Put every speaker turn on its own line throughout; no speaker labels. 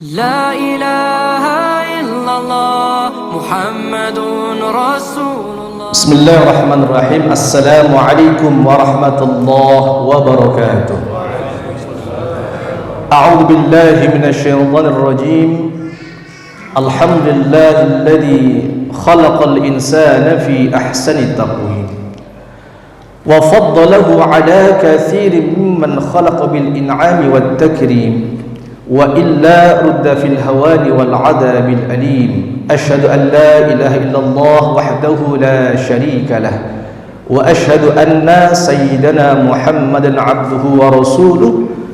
لا إله إلا الله محمد رسول الله.
بسم الله الرحمن الرحيم. السلام عليكم ورحمة الله وبركاته. أعوذ بالله من الشيطان الرجيم. الحمد لله الذي خلق الإنسان في أحسن تقويم وفضله على كثير ممن خلق بالإنعام والتكريم وإلا رد في الهوان والعذاب الأليم. أشهد أن لا إله إلا الله وحده لا شريك له وأشهد أن سيدنا محمدا عبده ورسوله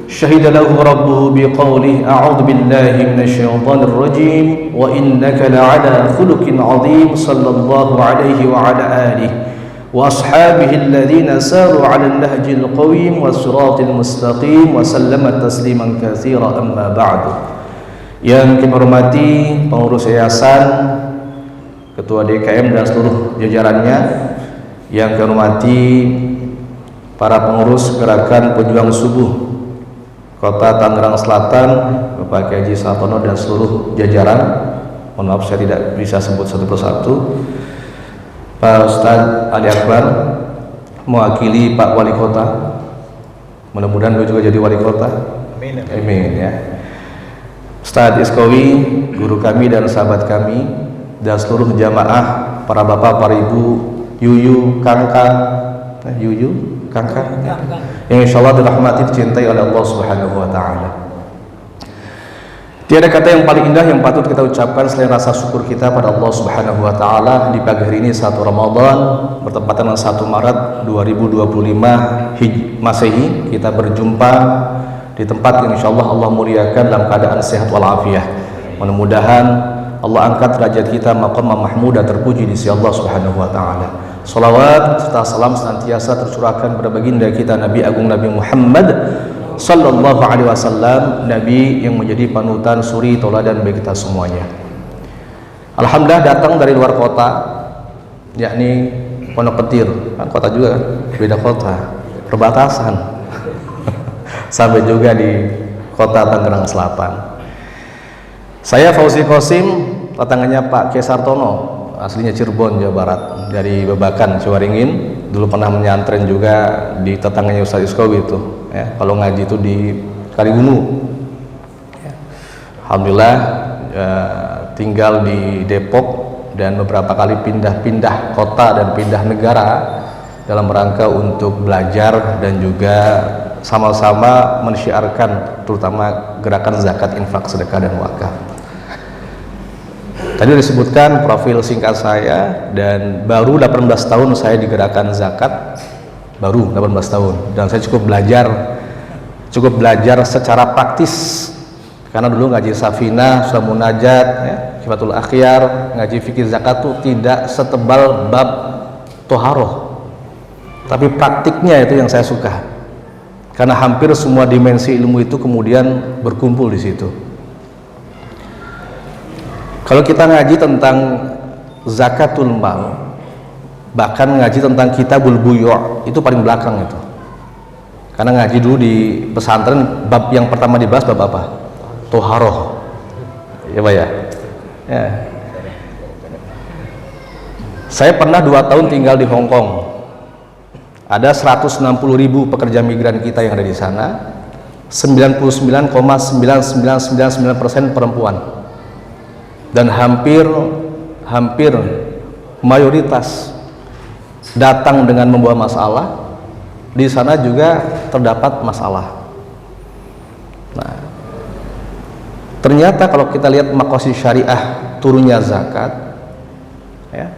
شهد له ربه بقوله أعوذ بالله من الشيطان الرجيم وإنك لعلى خلق عظيم صلى الله عليه وعلى آله وأصحابه الذين ساروا على النهج القويم والصراط المستقيم وسلم تسليما كثيرا. أما بعد. Yang kami hormati pengurus yayasan, ketua DKM dan seluruh jajarannya, yang kami hormati para pengurus gerakan pejuang subuh Kota Tangerang Selatan, Bapak Kiai Haji Sartono dan seluruh jajaran. Mohon maaf saya tidak bisa sebut satu persatu. Pak Ustadz Ali Akbar mewakili Pak Wali Kota, mudah-mudahan beliau juga jadi Wali Kota. Amin, amin ya. Ustadz Iskowi, guru kami dan sahabat kami, dan seluruh jamaah, para bapak, para ibu, Yuyu, Kangkang, yang insya Allah dirahmati, dicintai oleh Allah Subhanahu Wa Taala. Tiada kata yang paling indah yang patut kita ucapkan selain rasa syukur kita pada Allah Subhanahu Wa Taala di pagi hari ini 1 Ramadan bertepatan dengan 1 Maret 2025 Masehi. Kita berjumpa di tempat yang insya Allah Allah muliakan dalam keadaan sehat walafiat. Mudah-mudahan Allah angkat derajat kita maqam mahmud dan terpuji di sisi Allah Subhanahu Wa Taala. Salawat serta salam senantiasa tercurahkan kepada baginda kita Nabi Agung Nabi Muhammad Sallallahu Alaihi Wasallam, Nabi yang menjadi panutan suri tauladan bagi kita semuanya. Alhamdulillah datang dari luar kota, yakni Pondok Petir, kan kota juga kan, beda kota, perbatasan, sampai juga di kota Tangerang Selatan. Saya Fauzi Qasim, tetanggannya Pak Kiai Sartono, aslinya Cirebon, Jawa Barat, dari Babakan, Ciwaringin. Dulu pernah menyantren juga di tetangganya Ustadz Iskowi itu. Ya, kalau ngaji itu di Kaligungu. Ya. Alhamdulillah tinggal di Depok dan beberapa kali pindah-pindah kota dan pindah negara dalam rangka untuk belajar dan juga sama-sama mensyiarkan terutama gerakan zakat, infak, sedekah dan wakaf. Tadi disebutkan profil singkat saya, dan baru 18 tahun saya di gerakan zakat, baru 18 tahun, dan saya cukup belajar secara praktis karena dulu ngaji Safinah, sudah munajat ya, Kifatul Akhyar, ngaji fikih zakat tuh tidak setebal bab toharoh, tapi praktiknya itu yang saya suka karena hampir semua dimensi ilmu itu kemudian berkumpul di situ. Kalau kita ngaji tentang zakatul mal, bahkan ngaji tentang kitabul buyu' itu paling belakang itu. Karena ngaji dulu di pesantren, bab yang pertama dibahas bab apa? Toharoh. Ya Pak ya? Ya. Saya pernah 2 tahun tinggal di Hong Kong. Ada 160.000 pekerja migran kita yang ada di sana. 99,9999% perempuan. Dan hampir mayoritas datang dengan membawa masalah. Di sana juga terdapat masalah. Nah, ternyata kalau kita lihat maqasid syariah turunnya zakat, ya,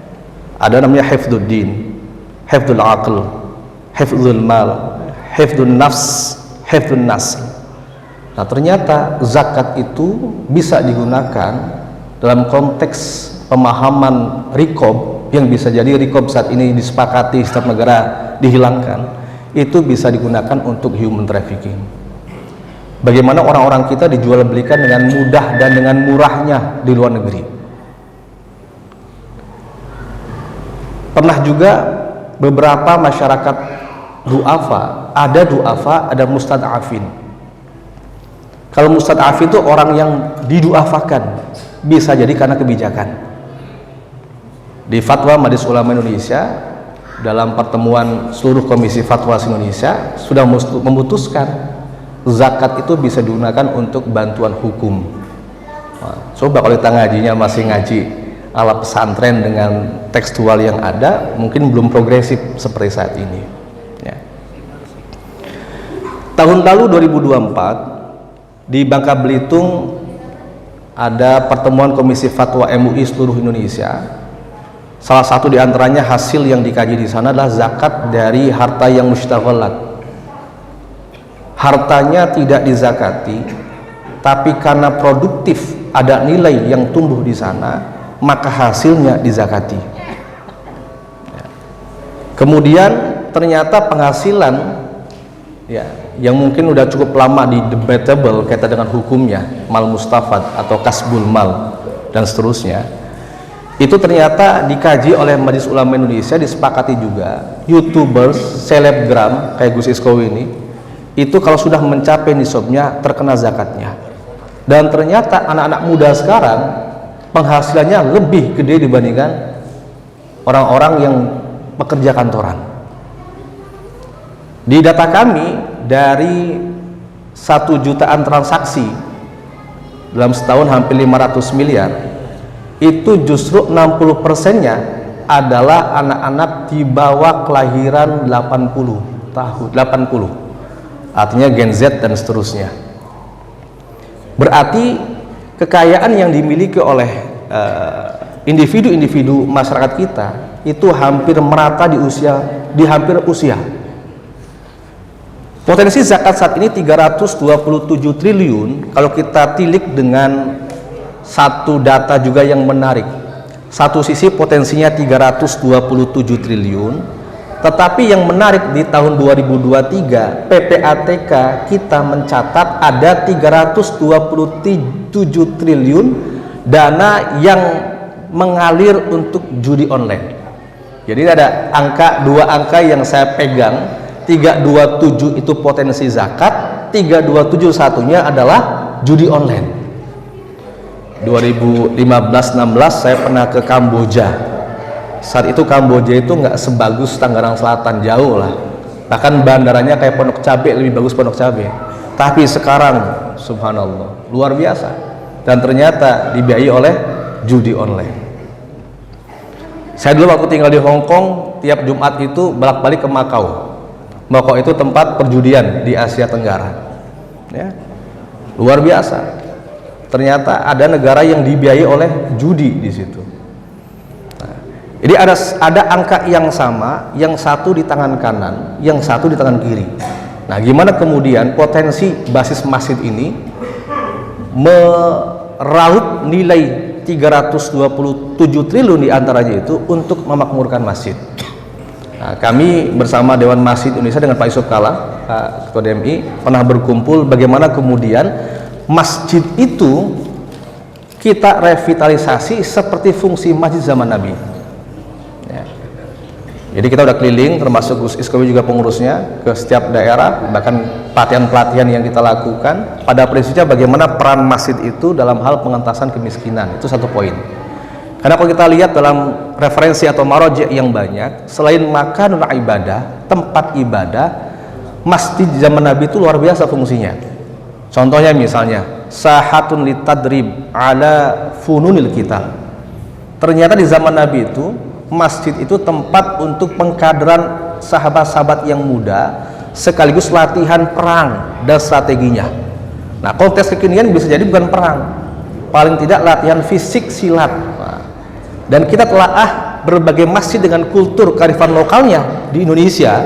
ada namanya hifdzuddin, hifdzul aql, hifdzul mal, hifdzun nafs, hifdzun nasl. Nah, ternyata zakat itu bisa digunakan dalam konteks pemahaman rikob, yang bisa jadi rikob saat ini disepakati setiap negara dihilangkan, itu bisa digunakan untuk human trafficking. Bagaimana orang-orang kita dijual belikan dengan mudah dan dengan murahnya di luar negeri. Pernah juga beberapa masyarakat du'afa, ada mustad'afin. Kalau mustad'af itu orang yang diduafakan, bisa jadi karena kebijakan. Di fatwa Majelis Ulama Indonesia dalam pertemuan seluruh komisi fatwa Indonesia sudah memutuskan zakat itu bisa digunakan untuk bantuan hukum. Nah, coba kalau kita ngajinya masih ngaji ala pesantren dengan tekstual yang ada, mungkin belum progresif seperti saat ini ya. Tahun lalu 2024 di Bangka Belitung ada pertemuan Komisi Fatwa MUI seluruh Indonesia. Salah satu diantaranya hasil yang dikaji di sana adalah zakat dari harta yang mustaghalat. Hartanya tidak dizakati, tapi karena produktif ada nilai yang tumbuh di sana, maka hasilnya dizakati. Kemudian ternyata penghasilan ya, yang mungkin udah cukup lama di debatable kaitan dengan hukumnya, mal mustafad atau kasbul mal dan seterusnya, itu ternyata dikaji oleh Majelis Ulama Indonesia, disepakati juga YouTubers, selebgram kayak Gus Iskowi ini, itu kalau sudah mencapai nisabnya terkena zakatnya. Dan ternyata anak-anak muda sekarang penghasilannya lebih gede dibandingkan orang-orang yang pekerja kantoran. Di data kami, dari 1 jutaan transaksi dalam setahun hampir 500 miliar, itu justru 60%-nya adalah anak-anak di bawah kelahiran 80 tahun, 80, artinya Gen Z dan seterusnya. Berarti kekayaan yang dimiliki oleh individu-individu masyarakat kita itu hampir merata di hampir usia. Potensi zakat saat ini 327 triliun. Kalau kita tilik dengan satu data juga yang menarik, satu sisi potensinya 327 triliun, tetapi yang menarik di tahun 2023 PPATK kita mencatat ada 327 triliun dana yang mengalir untuk judi online. Jadi ada dua angka yang saya pegang, 327 itu potensi zakat, 327 satunya adalah judi online. 2015-16 saya pernah ke Kamboja. Saat itu Kamboja itu nggak sebagus Tangerang Selatan, jauh lah. Bahkan bandaranya kayak Pondok Cabe, lebih bagus Pondok Cabe. Tapi sekarang subhanallah luar biasa, dan ternyata dibiayai oleh judi online. Saya dulu waktu tinggal di Hong Kong, tiap Jumat itu bolak-balik ke Makau. Makau itu tempat perjudian di Asia Tenggara ya. Luar biasa, ternyata ada negara yang dibiayai oleh judi di situ. Nah, jadi ada angka yang sama, yang satu di tangan kanan, yang satu di tangan kiri. Nah, gimana kemudian potensi basis masjid ini meraup nilai 327 triliun diantaranya itu untuk memakmurkan masjid. Nah, kami bersama Dewan Masjid Indonesia dengan Pak Yusuf Kala, Pak Ketua DMI, pernah berkumpul bagaimana kemudian masjid itu kita revitalisasi seperti fungsi masjid zaman Nabi ya. Jadi kita udah keliling, termasuk Gus Iskowi juga pengurusnya, ke setiap daerah, bahkan pelatihan-pelatihan yang kita lakukan. Pada prinsipnya bagaimana peran masjid itu dalam hal pengentasan kemiskinan, itu satu poin. Karena kalau kita lihat dalam referensi atau marojek yang banyak, selain makanun ibadah, tempat ibadah, masjid zaman Nabi itu luar biasa fungsinya. Contohnya misalnya sahatun litadrib ala fununil qital. Ternyata di zaman Nabi itu masjid itu tempat untuk pengkaderan sahabat-sahabat yang muda, sekaligus latihan perang dan strateginya. Nah, konteks kekinian bisa jadi bukan perang, paling tidak latihan fisik silat. Dan kita telaah berbagai masjid dengan kultur kearifan lokalnya di Indonesia,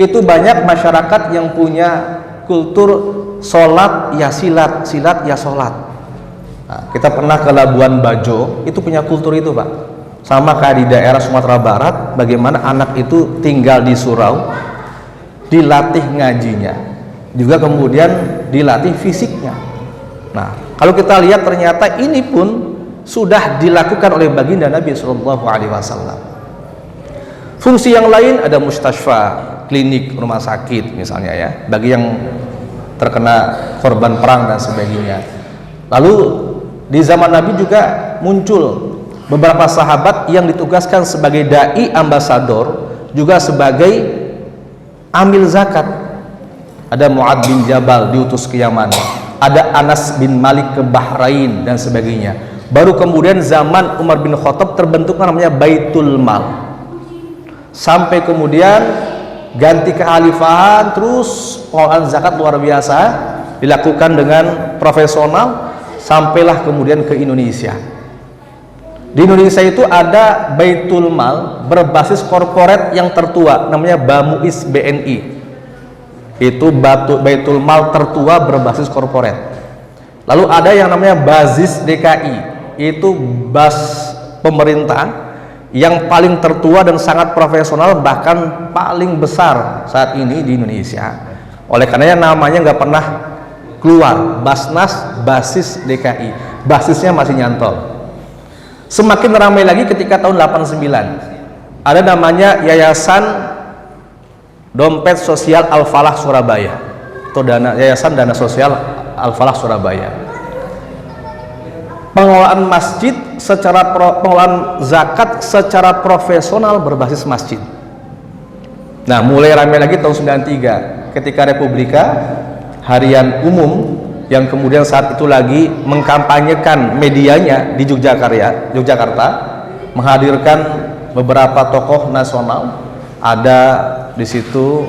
itu banyak masyarakat yang punya kultur sholat ya silat, silat ya sholat. Nah, kita pernah ke Labuan Bajo, itu punya kultur itu Pak. Sama kayak di daerah Sumatera Barat, bagaimana anak itu tinggal di surau, dilatih ngajinya, juga kemudian dilatih fisiknya. Nah, kalau kita lihat ternyata ini pun sudah dilakukan oleh baginda Nabi Shallallahu Alaihi Wasallam. Fungsi yang lain ada mustasfa, klinik, rumah sakit misalnya ya, bagi yang terkena korban perang dan sebagainya. Lalu di zaman Nabi juga muncul beberapa sahabat yang ditugaskan sebagai dai ambasador, juga sebagai amil zakat. Ada Mu'ad bin Jabal diutus ke Yaman, ada Anas bin Malik ke Bahrain dan sebagainya. Baru kemudian zaman Umar bin Khattab terbentuk namanya Baitul Mal. Sampai kemudian ganti kekhalifahan, terus pengelolaan zakat luar biasa dilakukan dengan profesional, sampailah kemudian ke Indonesia. Di Indonesia itu ada Baitul Mal berbasis korporat yang tertua, namanya BAMUIS BNI. Itu Baitul Mal tertua berbasis korporat. Lalu ada yang namanya Bazis DKI, itu bas pemerintah yang paling tertua dan sangat profesional, bahkan paling besar saat ini di Indonesia. Oleh karenanya namanya nggak pernah keluar, Basnas Basis DKI, basisnya masih nyantol. Semakin ramai lagi ketika tahun 89 ada namanya Yayasan Dompet Sosial Al-Falah Surabaya, atau Yayasan Dana Sosial Al-Falah Surabaya. Pengelolaan masjid pengelolaan zakat secara profesional berbasis masjid. Nah, mulai ramai lagi tahun 93 ketika Republika Harian Umum yang kemudian saat itu lagi mengkampanyekan medianya di Yogyakarta, menghadirkan beberapa tokoh nasional. Ada di situ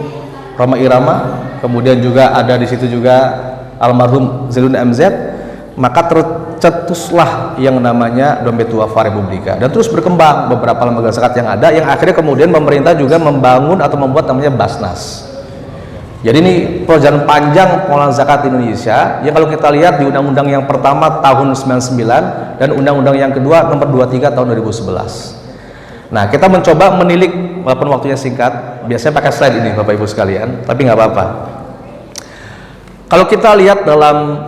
Rhoma Irama, kemudian juga ada di situ juga almarhum Zainuddin MZ. Maka tercetuslah yang namanya Dompet Duafa Republika, dan terus berkembang beberapa lembaga zakat yang ada, yang akhirnya kemudian pemerintah juga membangun atau membuat namanya Basnas. Jadi ini perjalanan panjang pengelolaan zakat di Indonesia yang kalau kita lihat di undang-undang yang pertama tahun 99 dan undang-undang yang kedua nomor 23 tahun 2011. Nah, kita mencoba menilik, walaupun waktunya singkat, biasanya pakai slide ini Bapak Ibu sekalian, tapi nggak apa-apa. Kalau kita lihat dalam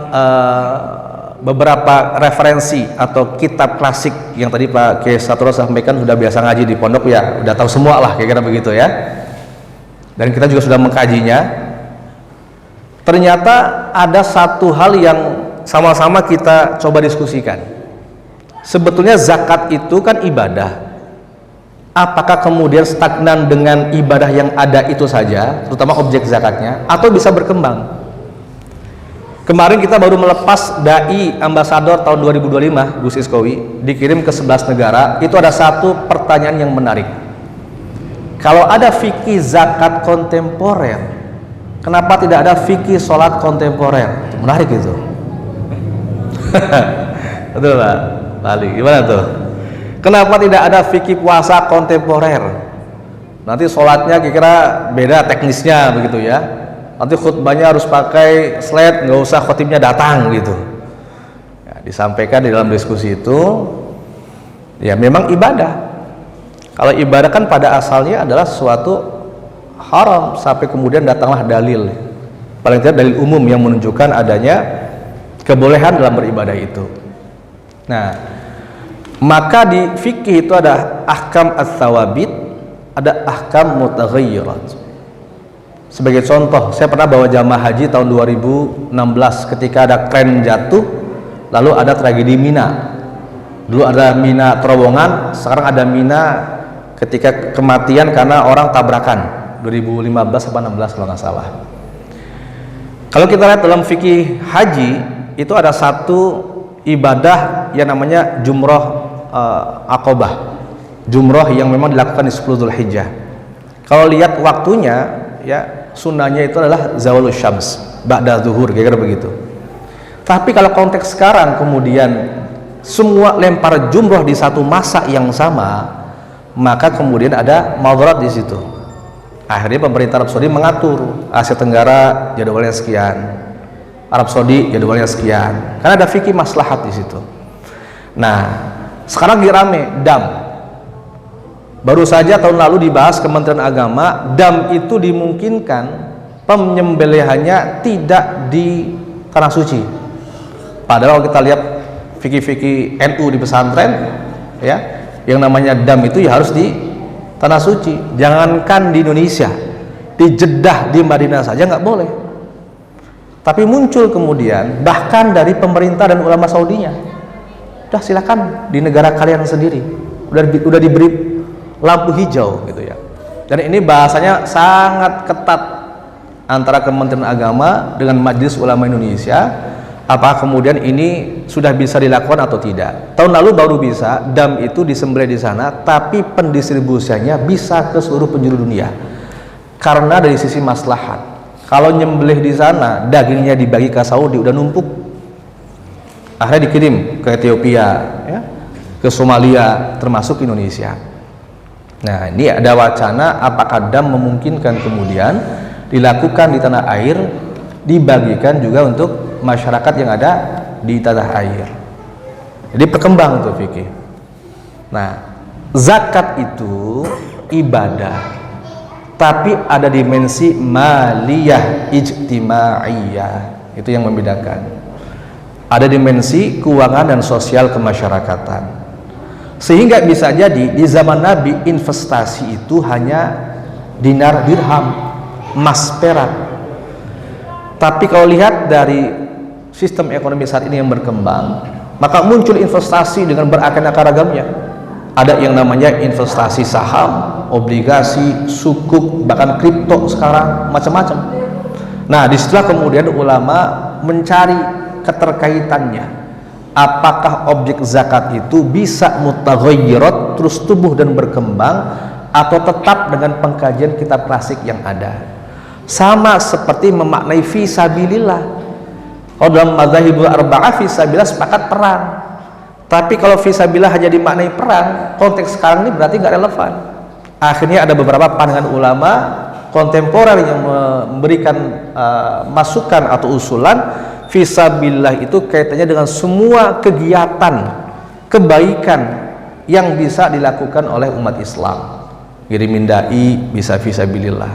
beberapa referensi atau kitab klasik yang tadi Pak Kiai Satrio sampaikan, sudah biasa ngaji di pondok ya, udah tahu semua lah kira-kira begitu ya, dan kita juga sudah mengkajinya. Ternyata ada satu hal yang sama-sama kita coba diskusikan. Sebetulnya zakat itu kan ibadah. Apakah kemudian stagnan dengan ibadah yang ada itu saja, terutama objek zakatnya, atau bisa berkembang? Kemarin kita baru melepas dai ambasador tahun 2025 Gus Iskowi, dikirim ke 11 negara. Itu ada satu pertanyaan yang menarik. Kalau ada fikih zakat kontemporer, kenapa tidak ada fikih sholat kontemporer? Menarik itu. Betul Pak Ali, gimana tuh? Kenapa tidak ada fikih puasa kontemporer? Nanti sholatnya kira-kira beda teknisnya begitu ya. Nanti khutbahnya harus pakai slide, nggak usah khotibnya datang gitu ya, disampaikan di dalam diskusi itu. Ya memang ibadah, kalau ibadah kan pada asalnya adalah suatu haram, sampai kemudian datanglah dalil, paling tidak dalil umum yang menunjukkan adanya kebolehan dalam beribadah itu. Nah, maka di fikih itu ada ahkam ats-tsawabit, ada ahkam mutaghayyirat. Sebagai contoh, saya pernah bawa jamaah haji tahun 2016 ketika ada kren jatuh, lalu ada tragedi Mina. Dulu ada Mina terowongan, sekarang ada Mina ketika kematian karena orang tabrakan 2015 atau 16 kalau nggak salah. Kalau kita lihat dalam fikih haji itu ada satu ibadah yang namanya jumroh Aqobah, jumroh yang memang dilakukan di 10 Dzulhijjah. Kalau lihat waktunya ya, sunnahnya itu adalah zawalus syams ba'da zuhur, kira-kira begitu. Tapi kalau konteks sekarang kemudian semua lempar jumroh di satu masa yang sama, maka kemudian ada madarat di situ. Akhirnya pemerintah Arab Saudi mengatur Asia Tenggara jadwalnya sekian, Arab Saudi jadwalnya sekian, karena ada fikih maslahat di situ. Nah, sekarang dirame dam. Baru saja tahun lalu dibahas Kementerian Agama, dam itu dimungkinkan penyembelihannya tidak di tanah suci. Padahal kalau kita lihat fikih-fikih NU di pesantren ya, yang namanya dam itu ya harus di tanah suci. Jangankan di Indonesia, di Jeddah, di Madinah saja nggak boleh. Tapi muncul kemudian bahkan dari pemerintah dan ulama Saudinya, udah silakan di negara kalian sendiri, udah diberi lampu hijau gitu ya. Dan ini bahasanya sangat ketat antara Kementerian Agama dengan Majelis Ulama Indonesia. Apa kemudian ini sudah bisa dilakukan atau tidak? Tahun lalu baru bisa dam itu disembelih di sana, tapi pendistribusiannya bisa ke seluruh penjuru dunia. Karena dari sisi maslahat, kalau nyembelih di sana dagingnya dibagi ke Saudi udah numpuk, akhirnya dikirim ke Ethiopia, ya, ke Somalia, termasuk Indonesia. Nah, ini ada wacana apakah dam memungkinkan kemudian dilakukan di tanah air, dibagikan juga untuk masyarakat yang ada di tanah air. Jadi berkembang tuh fikih. Nah, zakat itu ibadah, tapi ada dimensi maliyah ijtimaiyah, itu yang membedakan. Ada dimensi keuangan dan sosial kemasyarakatan. Sehingga bisa jadi di zaman Nabi investasi itu hanya dinar dirham, emas perak. Tapi kalau lihat dari sistem ekonomi saat ini yang berkembang, maka muncul investasi dengan beraneka ragamnya. Ada yang namanya investasi saham, obligasi, sukuk, bahkan kripto sekarang, macam-macam. Nah, disitulah kemudian ulama mencari keterkaitannya. Apakah objek zakat itu bisa mutaghayyirat, terus tumbuh dan berkembang, atau tetap dengan pengkajian kitab klasik yang ada? Sama seperti memaknai fisabilillah. Kalau dalam madzhabul arba'ah fisabilillah sepakat perang. Tapi kalau fisabilillah hanya dimaknai perang, konteks sekarang ini berarti nggak relevan. Akhirnya ada beberapa pandangan ulama kontemporer yang memberikan masukan atau usulan fisabilillah itu kaitannya dengan semua kegiatan kebaikan yang bisa dilakukan oleh umat Islam. Ngirimin dai bisa fisabilillah,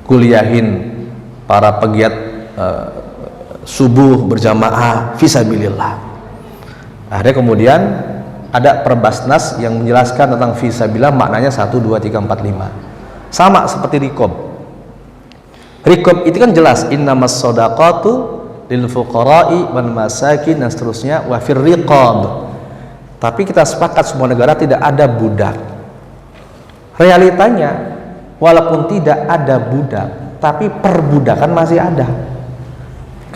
kuliahin para pegiat subuh berjamaah fisabilillah. Akhirnya kemudian ada Perbasnas yang menjelaskan tentang fisabilillah maknanya 1, 2, 3, 4, 5. Sama seperti rikob. Rikob itu kan jelas innamas shadaqatu lil fuqara'i wal masakin dan seterusnya wa fir riqab. Tapi kita sepakat semua negara tidak ada budak. Realitanya walaupun tidak ada budak, tapi perbudakan masih ada.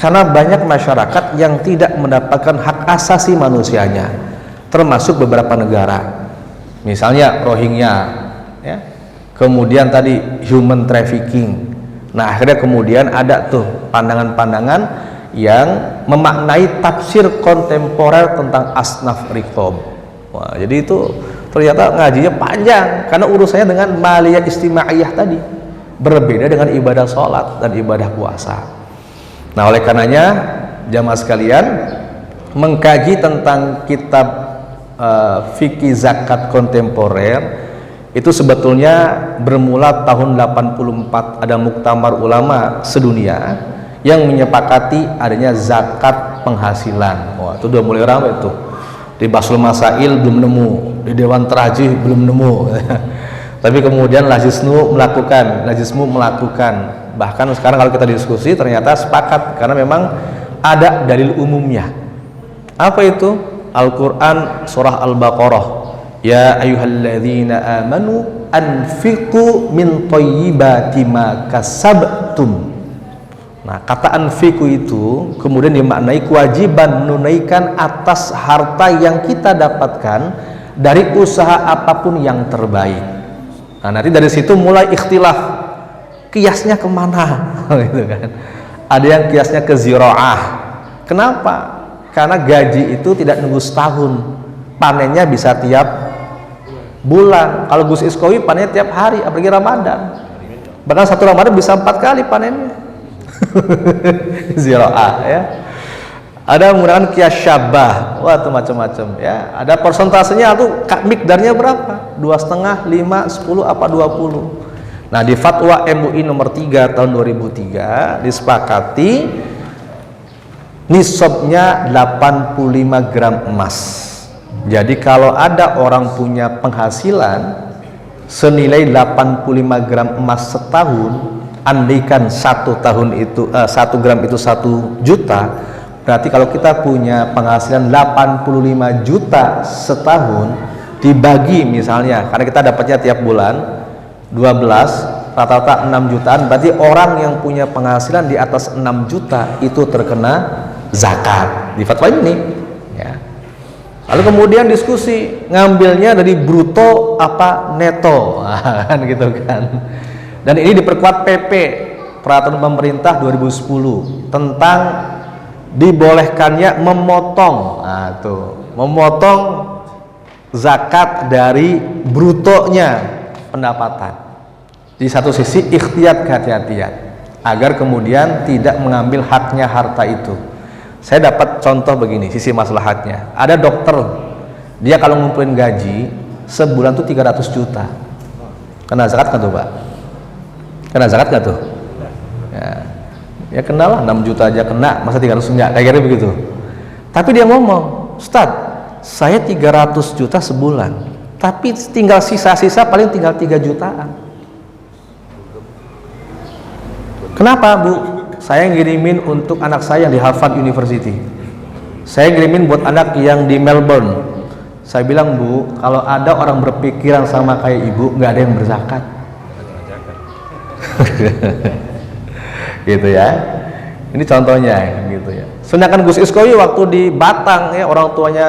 Karena banyak masyarakat yang tidak mendapatkan hak asasi manusianya, termasuk beberapa negara, misalnya Rohingya, ya. Kemudian tadi human trafficking. Nah, akhirnya kemudian ada tuh pandangan-pandangan yang memaknai tafsir kontemporer tentang asnaf riqab. Wah, jadi itu ternyata ngajinya panjang karena urusannya dengan maliyah istimaiyah tadi, berbeda dengan ibadah sholat dan ibadah puasa. Nah, oleh karenanya jamaah sekalian, mengkaji tentang kitab fikih zakat kontemporer itu sebetulnya bermula tahun 84. Ada muktamar ulama sedunia yang menyepakati adanya zakat penghasilan. Wah, itu udah mulai ramai tuh. Di Basul Masail belum nemu, di Dewan Terajih belum nemu. Tapi kemudian Lajismu melakukan. Bahkan sekarang kalau kita diskusi ternyata sepakat karena memang ada dalil umumnya. Apa itu? Al-Quran surah Al-Baqarah, ya ayyuhalladzina amanu anfiqu min thayyibati ma kasabtum. Nah, kata anfiqu itu kemudian dimaknai kewajiban menunaikan atas harta yang kita dapatkan dari usaha apapun yang terbaik. Nah, nanti dari situ mulai ikhtilaf kiasnya kemana gitu kan. Ada yang kiasnya ke ziraah. Kenapa? Karena gaji itu tidak nunggu setahun, panennya bisa tiap bulan. Kalau Gus Iskowi panennya tiap hari, apalagi Ramadan. Bahkan satu Ramadan bisa 4 kali panennya. Ziraah, ya. Ada menggunakan kias syabah, wah itu macam-macam, ya. Ada persentasenya tuh mikdarnya berapa? 2,5, 5, 10 apa 20. Nah, di fatwa MUI nomor 3 tahun 2003 disepakati nisabnya 85 gram emas. Jadi kalau ada orang punya penghasilan senilai 85 gram emas setahun,
Andaikan 1 gram itu 1 juta, berarti kalau kita punya penghasilan 85 juta setahun, dibagi misalnya, karena kita dapatnya tiap bulan 12, rata-rata 6 jutaan, berarti orang yang punya penghasilan di atas 6 juta itu terkena zakat di fatwa ini ya. Lalu kemudian diskusi, ngambilnya dari bruto apa neto kan gitu kan. Dan ini diperkuat PP Peraturan Pemerintah 2010 tentang dibolehkannya memotong, nah tuh, memotong zakat dari brutonya pendapatan. Di satu sisi ikhtiyat kehati-hatian agar kemudian tidak mengambil haknya harta itu. Saya dapat contoh begini, sisi maslahatnya. Ada dokter, dia kalau ngumpulin gaji sebulan tuh 300 juta. Kena zakat kan tuh, Pak? Kena zakat nggak tuh? Ya kena lah, 6 juta aja kena, masa 300 enggak? Kayak gitu begitu. Tapi dia ngomong, Ustaz, saya 300 juta sebulan, tapi tinggal sisa-sisa paling tinggal 3 jutaan. Kenapa, Bu? Saya ngirimin untuk anak saya yang di Harvard University. Saya ngirimin buat anak yang di Melbourne. Saya bilang, Bu, kalau ada orang berpikiran sama kayak Ibu, nggak ada yang berzakat. Gitu ya. Ini contohnya gitu ya. Sedangkan Gus Iskowi waktu di Batang ya, orang tuanya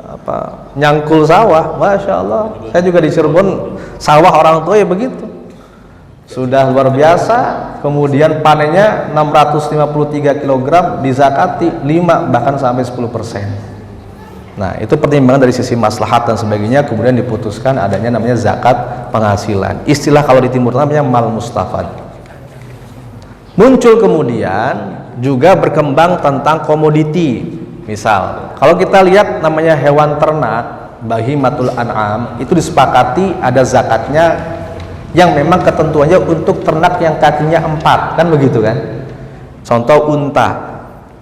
apa, nyangkul sawah, Masya Allah. Saya juga di Cirebon, sawah orang tua ya begitu. Sudah luar biasa, kemudian panennya 653 kg, dizakati 5 bahkan sampai 10%. Nah, itu pertimbangan dari sisi maslahat dan sebagainya, kemudian diputuskan adanya namanya zakat penghasilan. Istilah kalau di Timur Tengah namanya mal mustafad. Muncul kemudian juga berkembang tentang komoditi. Misal, kalau kita lihat namanya hewan ternak, bahimatul an'am, itu disepakati ada zakatnya yang memang ketentuannya untuk ternak yang kakinya 4, kan begitu kan? Contoh unta.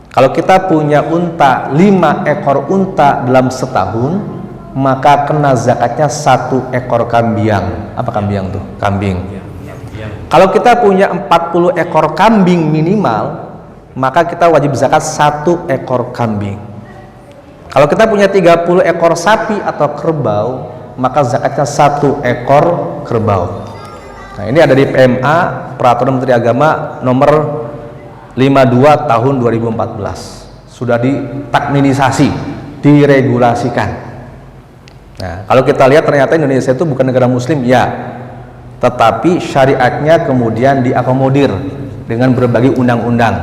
Kalau kita punya unta, 5 ekor unta dalam setahun, maka kena zakatnya 1 ekor kambiang. Apa kambiang tuh? Kambing. Kalau kita punya 40 ekor kambing minimal, maka kita wajib zakat 1 ekor kambing. Kalau kita punya 30 ekor sapi atau kerbau, maka zakatnya 1 ekor kerbau. Nah, ini ada di PMA Peraturan Menteri Agama nomor 52 tahun 2014. Sudah ditakminisasi, diregulasikan. Nah, kalau kita lihat ternyata Indonesia itu bukan negara muslim, ya, tetapi syariatnya kemudian diakomodir dengan berbagai undang-undang.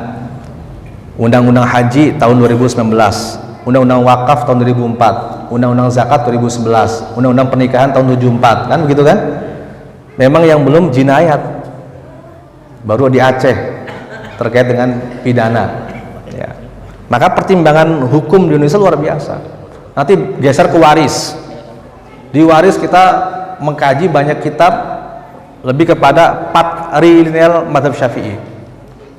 Undang-undang haji tahun 2019, undang-undang wakaf tahun 2004, undang-undang zakat 2011, undang-undang pernikahan tahun 74, kan begitu kan? Memang yang belum jinayat baru di Aceh terkait dengan pidana ya. Maka pertimbangan hukum di Indonesia luar biasa. Nanti geser ke waris. Di waris kita mengkaji banyak kitab lebih kepada patrilineal mazhab Syafi'i.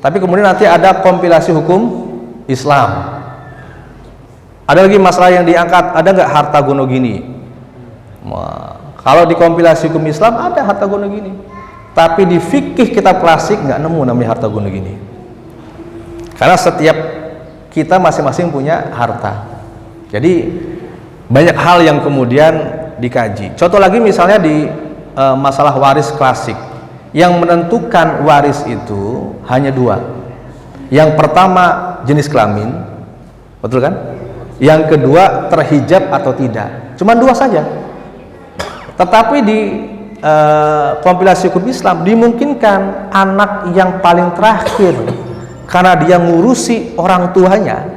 Tapi kemudian nanti ada kompilasi hukum Islam. Ada lagi masalah yang diangkat, ada nggak harta gono gini? Kalau di kompilasi hukum Islam ada harta gono gini, tapi di fikih kitab klasik nggak nemu namanya harta gono gini. Karena setiap kita masing-masing punya harta. Jadi banyak hal yang kemudian dikaji. Contoh lagi misalnya di masalah waris klasik, yang menentukan waris itu hanya 2. Yang pertama jenis kelamin, betul kan? Yang kedua terhijab atau tidak. Cuma 2 saja. Tetapi di kompilasi hukum Islam dimungkinkan anak yang paling terakhir karena dia ngurusi orang tuanya,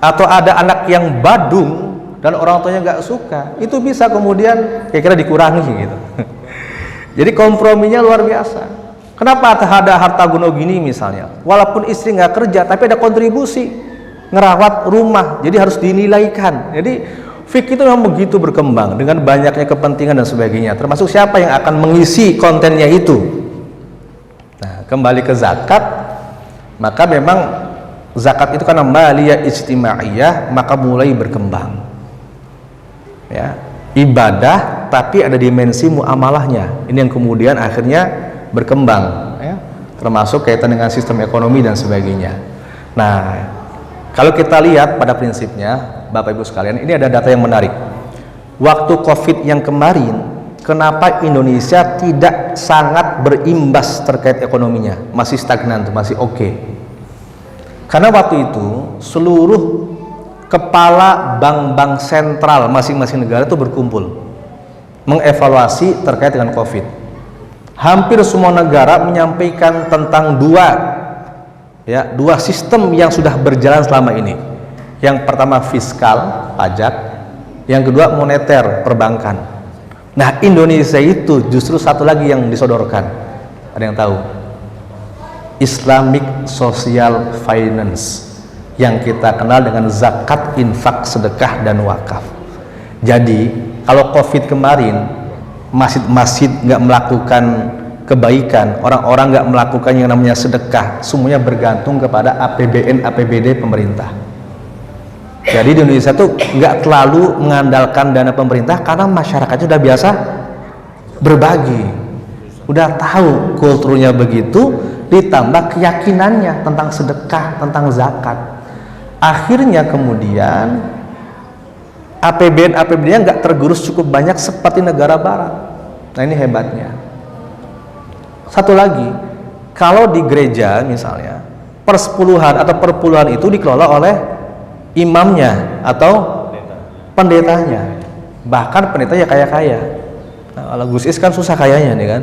atau ada anak yang badung dan orang tuanya nggak suka, itu bisa kemudian kira-kira dikurangi gitu. Jadi komprominya luar biasa. Kenapa ada harta gono gini misalnya, walaupun istri nggak kerja tapi ada kontribusi ngerawat rumah, jadi harus dinilaikan. Jadi fikih itu memang begitu berkembang dengan banyaknya kepentingan dan sebagainya, termasuk siapa yang akan mengisi kontennya itu. Nah, kembali ke zakat, maka memang zakat itu karena maliyah ijtimaiyah, maka mulai berkembang ya, ibadah tapi ada dimensi muamalahnya. Ini yang kemudian akhirnya berkembang termasuk kaitan dengan sistem ekonomi dan sebagainya. Nah, kalau kita lihat pada prinsipnya, Bapak Ibu sekalian, ini ada data yang menarik. Waktu COVID yang kemarin, kenapa Indonesia tidak sangat berimbas terkait ekonominya? Masih stagnan, masih oke. Karena waktu itu seluruh kepala bank-bank sentral masing-masing negara itu berkumpul mengevaluasi terkait dengan COVID. Hampir semua negara menyampaikan tentang dua sistem yang sudah berjalan selama ini. Yang pertama fiskal, pajak, yang kedua moneter, perbankan. Nah, Indonesia itu justru satu lagi yang disodorkan. Ada yang tahu? Islamic Social Finance, yang kita kenal dengan zakat, infak, sedekah, dan wakaf. Jadi, kalau COVID kemarin, masjid-masjid nggak melakukan kebaikan, orang-orang nggak melakukan yang namanya sedekah, semuanya bergantung kepada APBN, APBD pemerintah. Jadi di Indonesia tuh nggak terlalu mengandalkan dana pemerintah karena masyarakatnya udah biasa berbagi, udah tahu kulturnya begitu, ditambah keyakinannya tentang sedekah, tentang zakat. Akhirnya kemudian APBN, APBD-nya nggak tergerus cukup banyak seperti negara barat. Nah, ini hebatnya. Satu lagi, kalau di gereja misalnya, persepuluhan atau perpuluhan itu dikelola oleh imamnya atau pendetanya. Bahkan pendetanya kaya-kaya. Nah, kalau Gus Is kan susah kayanya nih kan.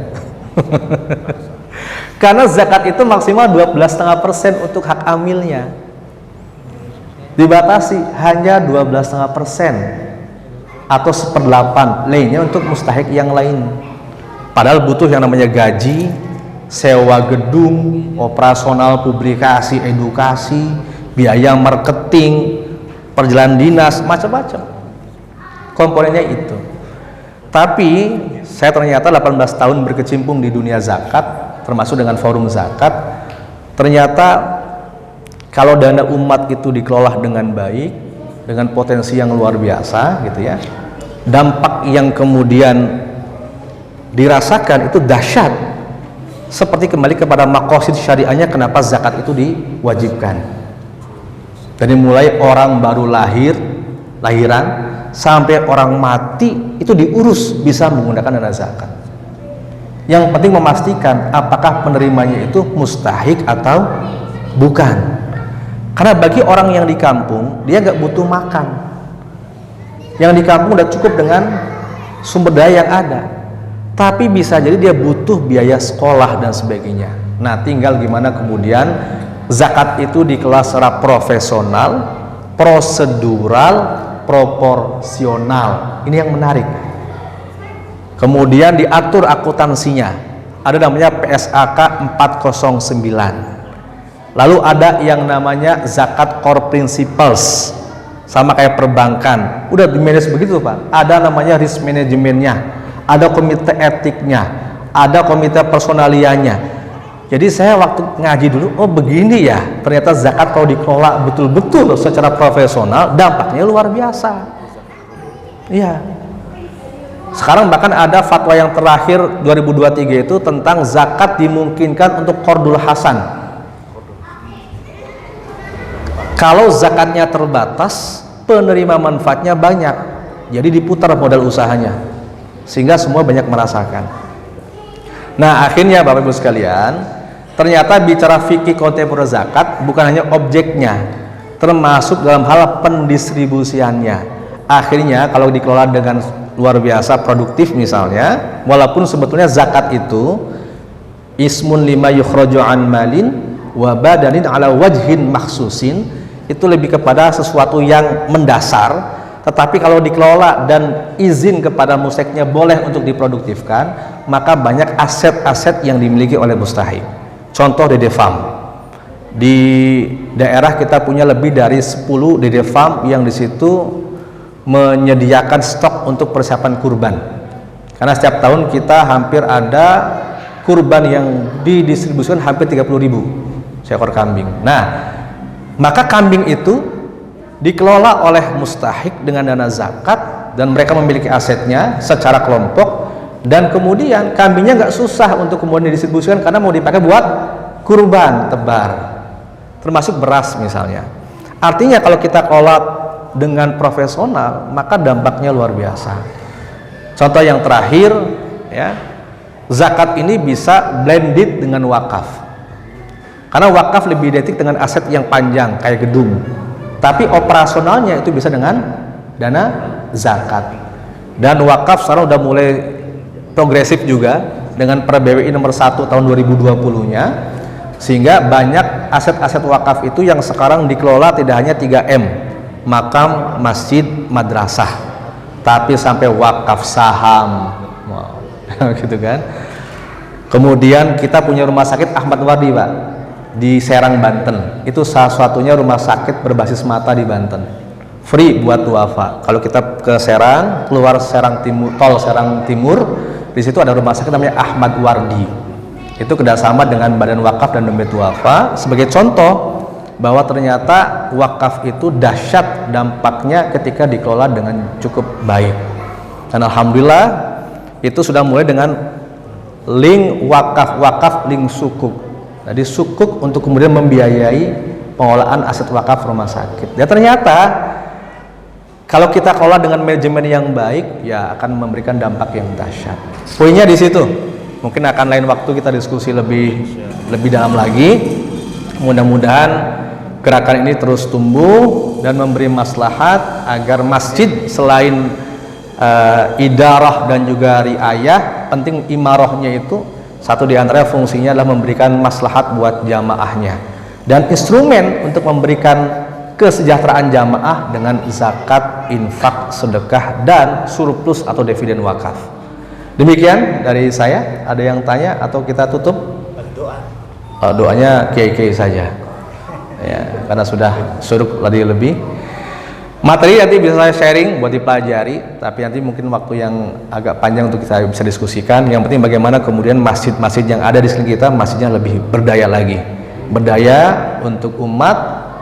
Karena zakat itu maksimal 12,5% untuk hak amilnya. Dibatasi hanya 12,5% atau 1/8 lainnya untuk mustahik yang lain. Padahal butuh yang namanya gaji, sewa gedung, operasional publikasi, edukasi, biaya marketing, perjalanan dinas, macam-macam. Komponennya itu. Tapi saya ternyata 18 tahun berkecimpung di dunia zakat, termasuk dengan forum zakat. Ternyata kalau dana umat itu dikelola dengan baik, dengan potensi yang luar biasa gitu ya, dampak yang kemudian dirasakan itu dahsyat. Seperti kembali kepada maqasid syariahnya, kenapa zakat itu diwajibkan. Dari mulai orang baru lahiran sampai orang mati itu diurus bisa menggunakan dana zakat. Yang penting memastikan apakah penerimanya itu mustahik atau bukan. Karena bagi orang yang di kampung, dia nggak butuh makan. Yang di kampung udah cukup dengan sumber daya yang ada. Tapi bisa jadi dia butuh biaya sekolah dan sebagainya. Nah, tinggal gimana kemudian zakat itu dikelola secara profesional, prosedural, proporsional. Ini yang menarik. Kemudian diatur akuntansinya. Ada namanya PSAK 409. Lalu ada yang namanya zakat core principles, sama kayak perbankan, udah di manage begitu Pak. Ada namanya risk manajemennya, ada komite etiknya, ada komite personalianya. Jadi saya waktu ngaji dulu, oh begini ya, ternyata zakat kalau dikelola betul-betul secara profesional, dampaknya luar biasa. Iya. Sekarang bahkan ada fatwa yang terakhir 2023 itu tentang zakat dimungkinkan untuk qardul hasan. Kalau zakatnya terbatas, penerima manfaatnya banyak, jadi diputar modal usahanya, sehingga semua banyak merasakan. Nah, akhirnya Bapak Ibu sekalian, ternyata bicara fikih kontemporer zakat bukan hanya objeknya, termasuk dalam hal pendistribusiannya. Akhirnya kalau dikelola dengan luar biasa produktif misalnya, walaupun sebetulnya zakat itu ismun lima yukhraju an malin wa badanin ala wajhin makhsusin, itu lebih kepada sesuatu yang mendasar, tetapi kalau dikelola dan izin kepada musteknya boleh untuk diproduktifkan, maka banyak aset-aset yang dimiliki oleh mustahik. Contoh DD Farm. Di daerah kita punya lebih dari 10 DD Farm yang di situ menyediakan stok untuk persiapan kurban. Karena setiap tahun kita hampir ada kurban yang didistribusikan hampir 30.000 seekor kambing. Nah, maka kambing itu dikelola oleh mustahik dengan dana zakat dan mereka memiliki asetnya secara kelompok, dan kemudian kambingnya nggak susah untuk kemudian didistribusikan karena mau dipakai buat kurban tebar, termasuk beras misalnya. Artinya kalau kita kelola dengan profesional, maka dampaknya luar biasa. Contoh yang terakhir, ya, zakat ini bisa blended dengan wakaf. Karena wakaf lebih identik dengan aset yang panjang kayak gedung. Tapi operasionalnya itu bisa dengan dana zakat. Dan wakaf sekarang udah mulai progresif juga dengan Per BWI nomor 1 tahun 2020-nya, sehingga banyak aset-aset wakaf itu yang sekarang dikelola tidak hanya 3M, makam, masjid, madrasah, tapi sampai wakaf saham. Wow. Gitu kan. Kemudian kita punya rumah sakit Ahmad Wardi, Pak, di Serang, Banten. Itu salah satunya rumah sakit berbasis mata di Banten, free buat duafa. Kalau kita ke Serang, keluar Serang Timur, tol Serang Timur, di situ ada rumah sakit namanya Ahmad Wardi. Itu kerjasama dengan Badan Wakaf dan Dompet Duafa sebagai contoh bahwa ternyata wakaf itu dahsyat dampaknya ketika dikelola dengan cukup baik. Dan alhamdulillah itu sudah mulai dengan link wakaf link sukuk. Jadi sukuk untuk kemudian membiayai pengelolaan aset wakaf rumah sakit. Dan ternyata kalau kita kelola dengan manajemen yang baik, ya akan memberikan dampak yang dahsyat. Poinnya di situ. Mungkin akan lain waktu kita diskusi lebih dalam lagi. Mudah-mudahan gerakan ini terus tumbuh dan memberi maslahat agar masjid selain idarah dan juga riayah, penting imarahnya itu satu di antara fungsinya adalah memberikan maslahat buat jamaahnya. Dan instrumen untuk memberikan kesejahteraan jamaah dengan zakat, infak, sedekah, dan surplus atau dividen wakaf. Demikian dari saya. Ada yang tanya atau kita tutup? Doanya kiai-kiai saja. Ya, karena sudah suruk lebih. Materi nanti bisa saya sharing buat dipelajari, tapi nanti mungkin waktu yang agak panjang untuk kita bisa diskusikan. Yang penting bagaimana kemudian masjid-masjid yang ada di sekitar kita, masjidnya lebih berdaya lagi. Berdaya untuk umat,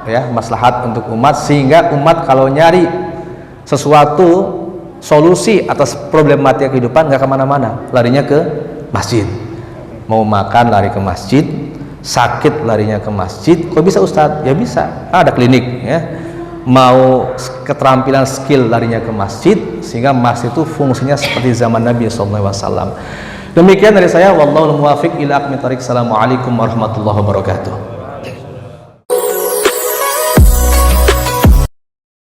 ya, maslahat untuk umat, sehingga umat kalau nyari sesuatu solusi atas problematika kehidupan nggak kemana-mana, larinya ke masjid. Mau makan lari ke masjid, sakit larinya ke masjid. Kok bisa Ustadz? Ya bisa, ada klinik, ya. Mau keterampilan skill larinya ke masjid, sehingga masjid itu fungsinya seperti zaman Nabi SAW. Demikian dari saya, wallahul muwaffiq ila aqwamit thoriq. Assalamualaikum warahmatullahi wabarakatuh.